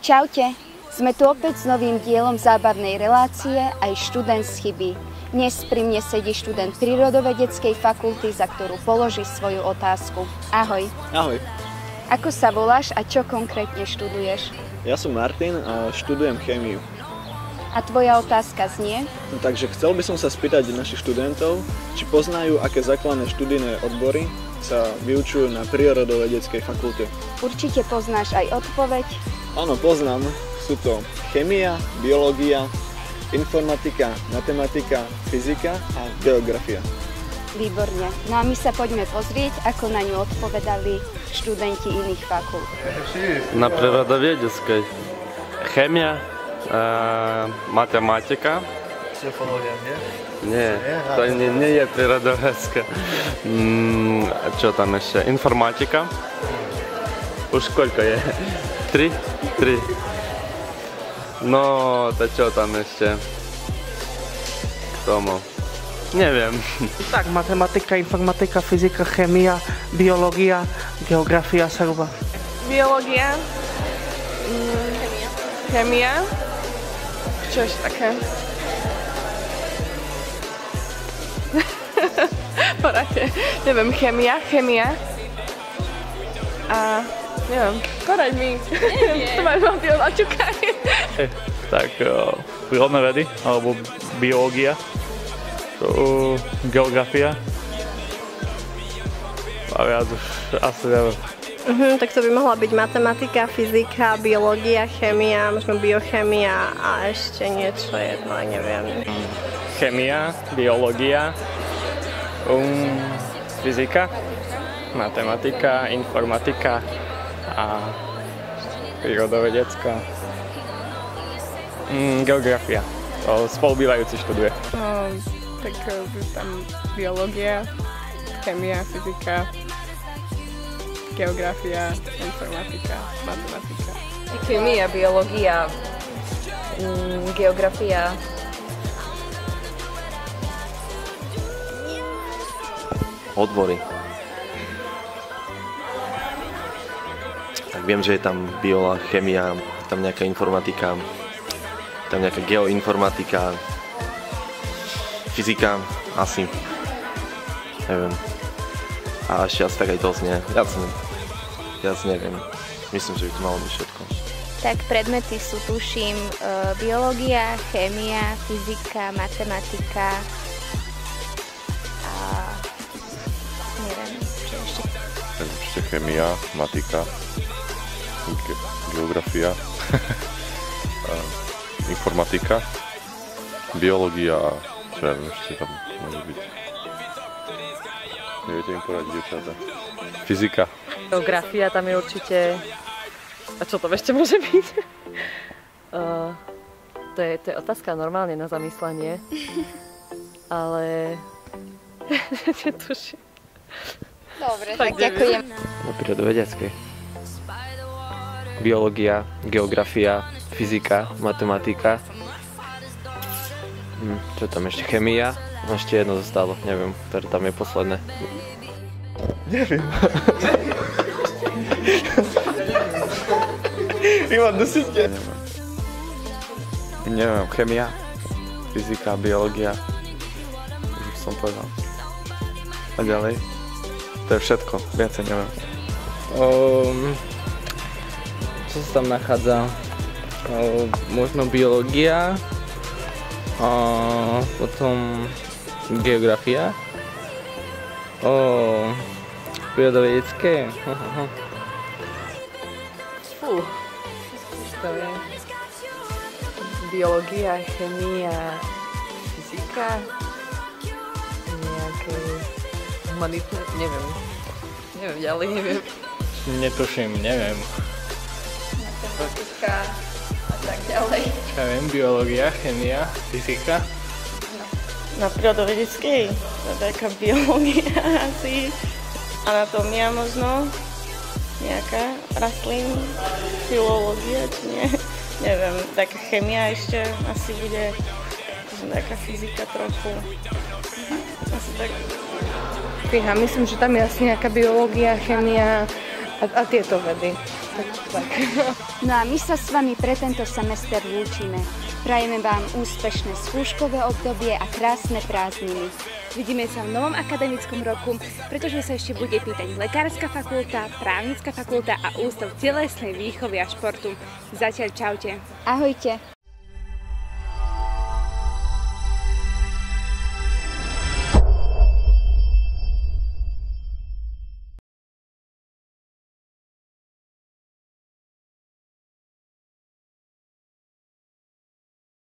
Čaute, sme tu opäť s novým dielom zábavnej relácie aj študent z chyby. Dnes pri mne sedí študent prírodovedeckej fakulty, za ktorú položí svoju otázku. Ahoj. Ahoj. Ako sa voláš a čo konkrétne študuješ? Ja som Martin a študujem chémiu. A tvoja otázka znie? No, takže chcel by som sa spýtať našich študentov, či poznajú, aké základné študijné odbory sa vyučujú na prírodovedeckej fakulte. Určite poznáš aj odpoveď. Áno, poznám. Sú to chémia, biológia, informatika, matematika, fyzika a geografia. Výborne. No a my sa poďme pozrieť, ako na ňu odpovedali študenti iných fakult. Na prírodovedeckej chémia, matematika. Psychológia, nie? Nie, to nie je prírodovedecká. Čo tam ešte? Informatika. Už koľko je? 3? No, to čo tam ešte? K tomu? Neviem. Tak, matematika, informatika, fyzika, chémia, biológia, geografia zhruba. Biológia. Chémia. Čo ešte také? Poradte. Neviem, chémia. A neviem, poraď mi. To máš vám ty očukaj. Tak prírodné vedy, alebo biológia, geografia. A viac už asi neviem. Tak to by mohla byť matematika, fyzika, biológia, chémia, možno biochémia a ešte niečo jedno, neviem. Chémia, biológia, fyzika, matematika, informatika a prírodovedecká. Geografia. To spolubývajúci študuje. Tak tam biológia, chémia, fyzika, geografia, informatika, matematika. Chémia, biológia, geografia. Odbory. Tak viem, že je tam biológia, chémia, tam nejaká informatika, tam nejaká geoinformatika, fyzika, asi. Neviem. A ešte asi tak aj dosť, nie? Viac neviem. Myslím, že by to malo byť všetko. Tak predmety sú, tuším, biológia, chémia, fyzika, matematika a neviem, čo ešte. Tak určite chémia, matika, geografia, informatika, biológia a čo ja viem, ešte tam môže byť. Neviete im poradiť, dievčatá. Fyzika. Geografia tam je určite... A čo to ešte môže byť? To je otázka normálne na zamyslenie. Ale... Netuším. Dobre, tak ďakujem. Na prírodovedeckej. Biológia, geografia, fyzika, matematika. Čo tam ešte? Chémia. Ešte jedno zostalo, neviem, ktoré tam je posledné. Neviem. Vy ma dusíte. Neviem, chémia, fyzika, biológia. Už som povedal. A ďalej? To je všetko, viacej neviem. Čo sa tam nachádza? Možno biológia. Potom geografia. Prírodovedecké. To je biológia, chémia, fyzika, nejaké humanitné, neviem ďalej, neviem. Netuším, neviem. Matematika a tak ďalej. Ja viem, biológia, chémia, fyzika. Na prírodovedeckej, to je taká biológia asi, anatómia možno, nejaká rastlín, filológia, či nie, neviem, taká chémia ešte asi bude, taká fyzika trochu, asi tak. Ja myslím, že tam je asi nejaká biológia, chémia, A tieto vedy. Tak. No a my sa s vami pre tento semester lúčime. Prajeme vám úspešné skúškové obdobie a krásne prázdniny. Vidíme sa v novom akademickom roku, pretože sa ešte bude pýtať lekárska fakulta, právnická fakulta a ústav telesnej výchovy a športu. Zatiaľ čaute. Ahojte.